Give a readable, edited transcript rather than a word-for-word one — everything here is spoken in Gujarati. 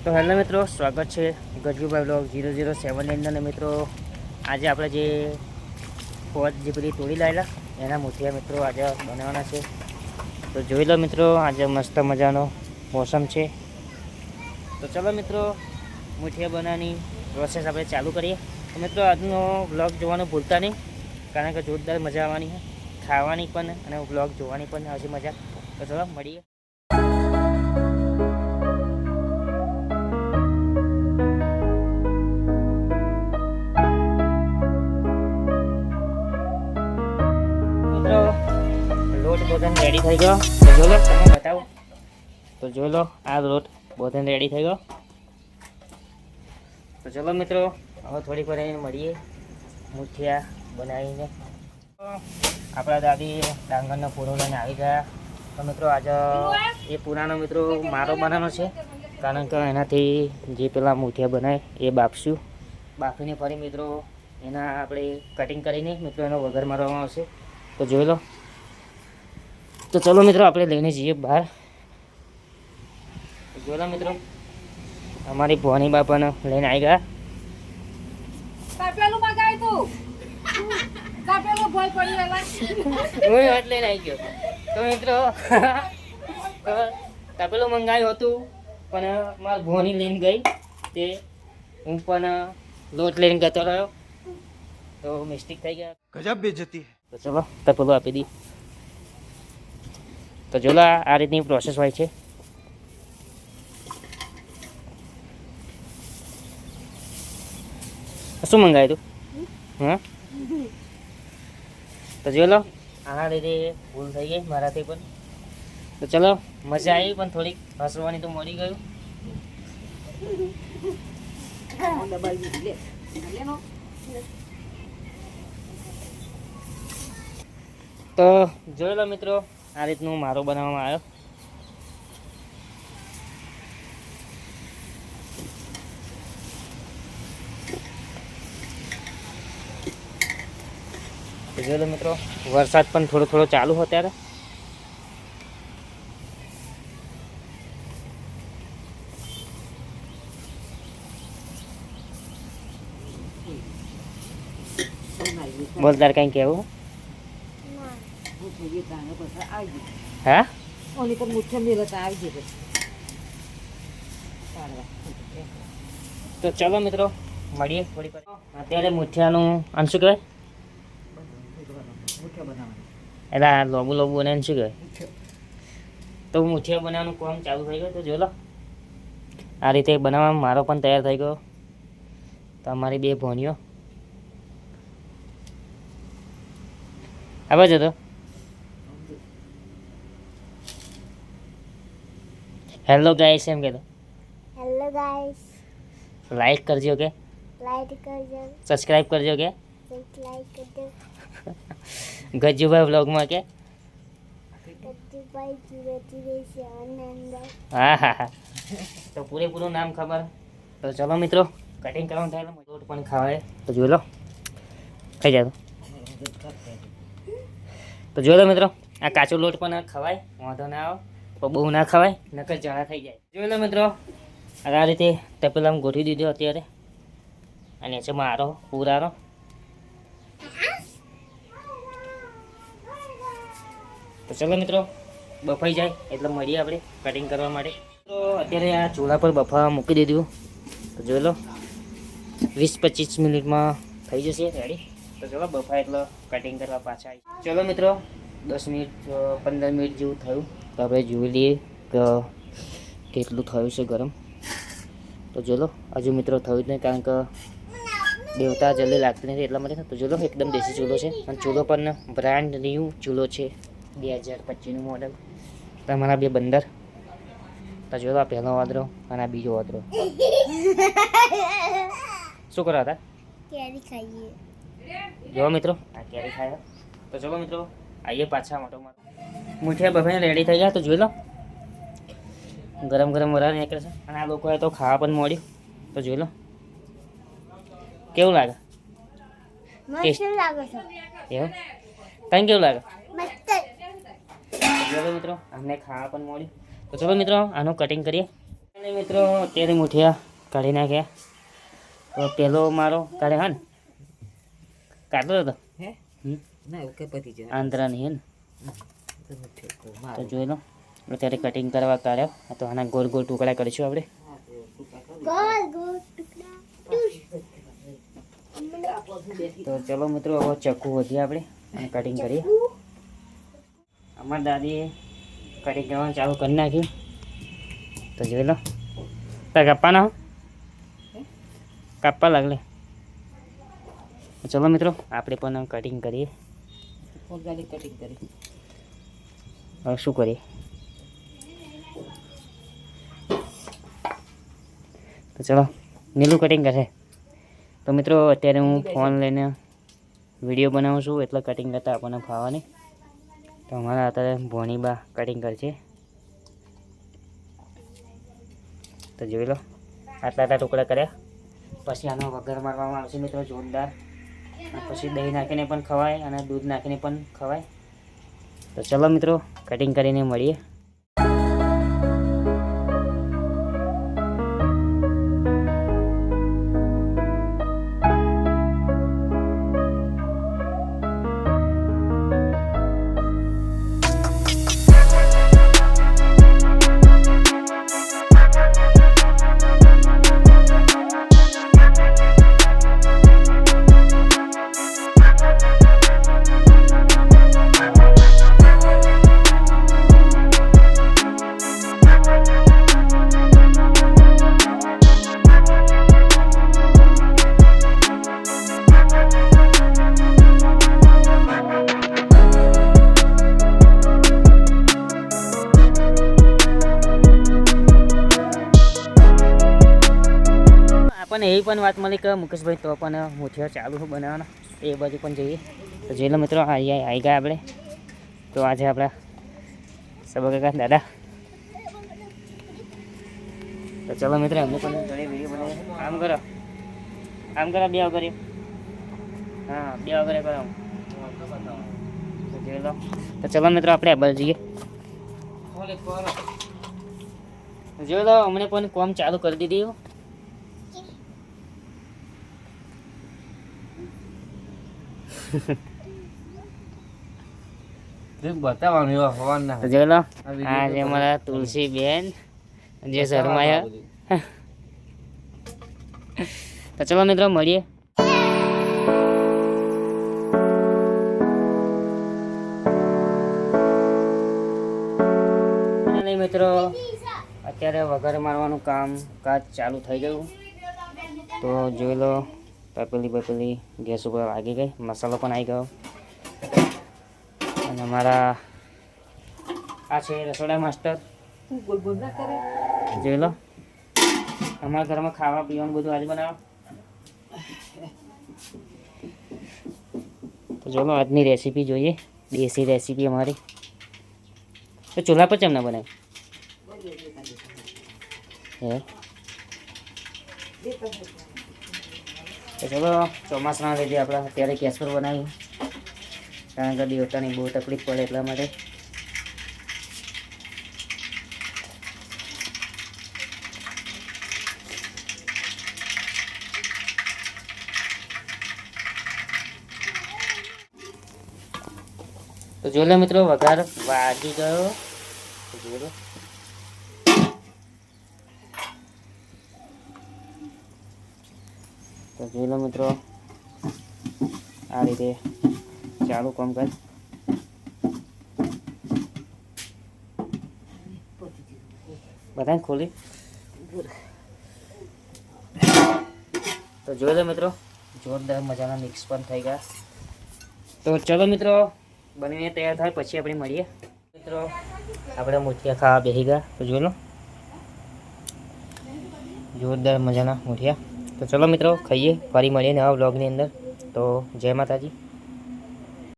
તો હેલો મિત્રો, સ્વાગત છે ગજુભાઈ બ્લોગ 007 ની અંદર. મિત્રો આજે આપણે જે પોત જે બધી તોડી લાવેલા એના મૂઠિયા મિત્રો આજે બનાવવાના છે. તો જોઈ લો મિત્રો, આજે મસ્ત મજાનો મોસમ છે. તો ચલો મિત્રો, મૂઠિયા બનાવવાની પ્રોસેસ આપણે ચાલુ કરીએ. તો મિત્રો આજનો બ્લોગ જોવાનું ભૂલતા નહીં, કારણ કે જોરદાર મજા આવવાની છે, ખાવાની પણ અને બ્લોગ જોવાની પણ આવશે મજા. તો ચલો મળીએ. લોટ બોધન રેડી થઈ ગયો. તો જો લો, તમે બતાવો. તો જોઈ લો, આ લોટ બોધન રેડી થઈ ગયો. તો ચલો મિત્રો, હવે થોડીક વાર મળીએ મૂઠિયા બનાવીને. આપણા દાદી ડાંગરનો પૂરો લઈને આવી ગયા. તો મિત્રો આજે એ પુરાનો મિત્રો મારો બનાવવાનો છે, કારણ કે એનાથી જે પેલા મૂઠિયા બનાવે એ બાફશું. બાફીને ફરી મિત્રો એના આપણે કટિંગ કરીને મિત્રો એનો વઘાર મારવામાં આવશે. તો જોઈ લો. તો ચલો મિત્રો, આપણે લઈને જઈએ બહાર. જોઈ લો મિત્રો, અમારી ભવાની બાપાને લઈને આવી ગયા. હું વાત લઈને આવી ગયો. તો મિત્રો તપેલું મંગાવ્યું હતું, પણ મારી ભવાની લઈને ગઈ, તે હું પણ લોટ લઈને જતો રહ્યો, તો મિસ્ટેક થઈ ગયા. ગજબ બેઇજ્જતી. તો ચલો તપેલું આપી દી. તો જોલો, આ રીતની પ્રોસેસ હોય છે. શું મંગાવ્યું તું? હા, તો જોઈ લો, આના લીધે ભૂલ થઈ ગઈ મારાથી પણ. તો ચલો, મજા આવી, પણ થોડીક હસવાની તો મળી ગયું. તો જોઈ લો મિત્રો, આ રીતનું મારો બનાવવામાં આવ્યો. જોઈ લો મિત્રો, વરસાદ પણ થોડો થોડો ચાલુ હોય ત્યારે. બોલ, તાર કઈ કેવું? હા, તો ચલો મિત્રો, મળીએ થોડી વાર. અત્યારે મૂઠિયાનું આમ શું કહેવાય, એટલે લોબુ લોબુ બનાવીને શું કહેવાય, તો મૂઠિયા બનાવવાનું કામ ચાલુ થઈ ગયું. તો જોઈ લો, આ રીતે બનાવવામાં મારો પણ તૈયાર થઈ ગયો. તો અમારી બે ભોનીઓ આવે છે. તો હેલો ગાઈસ એમ કહેતો. હેલો ગાઈસ, લાઈક કરજો કે લાઈક કરજો, સબસ્ક્રાઈબ કરજો કે લાઈક કરજો. ગજુભાઈ બ્લોગમાં કે ગજુભાઈ 007 અંદર. હા હા હા, તો પૂરેપૂરું નામ ખબર. તો ચલો મિત્રો, કટિંગ કરવાનું થાય એટલે લોટ પણ ખાવાય. તો જોઈ લો, ખાઈ જાય. તો જોઈ લો મિત્રો, આ કાચો લોટ પણ ખવાય, વાંધો ના આવે, તો બહુ ના ખવાય, નકર જણા થઈ જાય. જોઈ લો મિત્રો, આ રીતે તપેલામાં ગોઠવી દીધો અત્યારે, અને છે મારો પૂરાનો. તો ચલો મિત્રો, બફાઈ જાય એટલે મળીએ આપણે કટિંગ કરવા માટે. તો અત્યારે આ ચૂલા પર બફાવા મૂકી દીધું. તો જોઈ લો, 20-25 મિનિટમાં થઈ જશે રેડી. તો ચલો, બફાય એટલે કટિંગ કરવા પાછા આવી. ચલો મિત્રો, 10 મિનિટ 15 મિનિટ જેવું થયું. તો આપણે જોઈ લઈએ કે કેટલું થયું છે ગરમ. તો જોઈ લો, હજુ મિત્રો થયું જ નહીં, કારણ કે દેવતા જલ્દી લાગતી નથી એટલા માટે. તો જોઈ લો, એકદમ દેશી ચૂલો છે, અને ચૂલો પણ બ્રાન્ડ ન્યૂ ચૂલો છે, 2025નું મોડલ. તમારા બે બંદર. તો જોઈ લો, આ પહેલો વાદરો અને આ બીજો વાદરો. શું કરો હતા? કેરી ખાઈએ. જો મિત્રો, આ કેરી ખાય. તો ચલો મિત્રો, આવીએ પાછા મોટો મોટો. મૂઠિયા બફાઈને રેડી થઈ ગયા. તો જોઈ લો, ગરમ ગરમ વરાળ નીકળે છે, અને આ લોકોએ તો ખાવા પણ મળ્યું. તો જોઈ લો, કેવું લાગે? મસ્ત લાગે છે. એવું? તને કેવું લાગે? મસ્ત. ચલો મિત્રો, અમને ખાવા પણ મળ્યું. તો ચલો મિત્રો, આનું કટિંગ કરીએ. અને મિત્રો અત્યારે મુઠિયા કાઢી નાખ્યા. તો પેલો મારો કાઢે હા ને કાઢલો હતો હે ના ઓકે પતી જાય આંધ્રાની હે ને. તમે ઠેકો તો મારો જોઈ લો અત્યારે કટિંગ કરવા કાઢ્યો. તો આના ગોળ ગોળ ટુકડા કરીશું આપણે. ગોળ ગોળ ટુકડા તો ચલો મિત્રો હવે ચક્કુ વધીએ આપણે અને કટિંગ કરીએ. અમારી દાદીએ કટિંગ કરવાનું ચાલુ કરી નાખ્યું. તો જોઈ લો તાર કાપવાના હો કાપવા લાગલે. ચલો મિત્રો આપણે પણ કટિંગ કરીએ. ઓર્ગેનિક કટિંગ કરી હવે શું કરીએ. તો ચલો નીલું કટિંગ કરશે. તો મિત્રો અત્યારે હું ફોન લઈને વિડીયો બનાવું છું એટલે કટિંગ કરતાં આપણને ફાવવાની. તો અમારા અત્યારે ભોણીબા કટિંગ કરશે. તો જોઈ લો આટલા ટુકડા કર્યા. પછી આનો વઘાર મારવામાં આવશે મિત્રો જોરદાર. પછી દહીં નાખીને પણ ખવાય અને દૂધ નાખીને પણ ખવાય. તો ચલો મિત્રો કટિંગ કરીને મળીએ. આપણને એવી પણ વાત મળી કે મુકેશભાઈ તો પણ મુઠિયા ચાલુ છે બનાવવાના એ બાજુ પણ જઈએ. તો જોઈ લો મિત્રો આવી ગયા આપણે. તો આજે આપણા સબા દાદા. તો ચલો મિત્રો એમને પણ જોડે વિડીયો બનાવીએ. આમ કરો બે કર્યો. હા બે વગેરે કરો. તો જોઈ લો. તો ચલો મિત્રો આપણે આ બાજુ જઈએ. જોઈ લો અમને પણ કોમ ચાલુ કરી દીધી. બતાવવાનું એવા હોવાના તો જોઈ લો આ જે અમારા તુલસી બેન જે શર્માયા. તો ચલો મિત્રો મળીએ. નહીં મિત્રો અત્યારે વઘાર મારવાનું કાજ ચાલુ થઈ ગયું. તો જોઈ લો પેલી ગેસ ઉપર લાગી ગઈ. મસાલો પણ આવી ગયો. અને અમારા આ છે રસોડા માસ્ટર. જોઈ લો અમારા ઘરમાં ખાવા પીવાનું બધું આજે બનાવો. તો ચલો આજની રેસીપી જોઈએ. દેશી રેસીપી અમારી. તો ચૂલા પર કેમ ના બનાવી હે. તો ચલો ચોમાસાના લીધે આપણે અત્યારે ગેસ પર બનાવ્યું કારણ કે દેવતાની બહુ તકલીફ પડે એટલા માટે. તો જોઈ લો મિત્રો વઘાર વાગી ગયો. જોઈ લો તો જોઈ લો મિત્રો આ રીતે ચાલુ કામકાજ. બધાને ખોલી. તો જોઈ લો મિત્રો જોરદાર મજાના મિક્સ પણ થઈ ગયા. તો ચલો મિત્રો બનીને તૈયાર થાય પછી આપણે મળીએ. મિત્રો આપણે મુઠિયા ખાવા બેસી ગયા. તો જોઈ લો જોરદાર મજાના મુઠિયા. તો ચલો મિત્રો ખાઈએ ફરી મળીએ નવા વ્લોગની અંદર. તો જય માતાજી.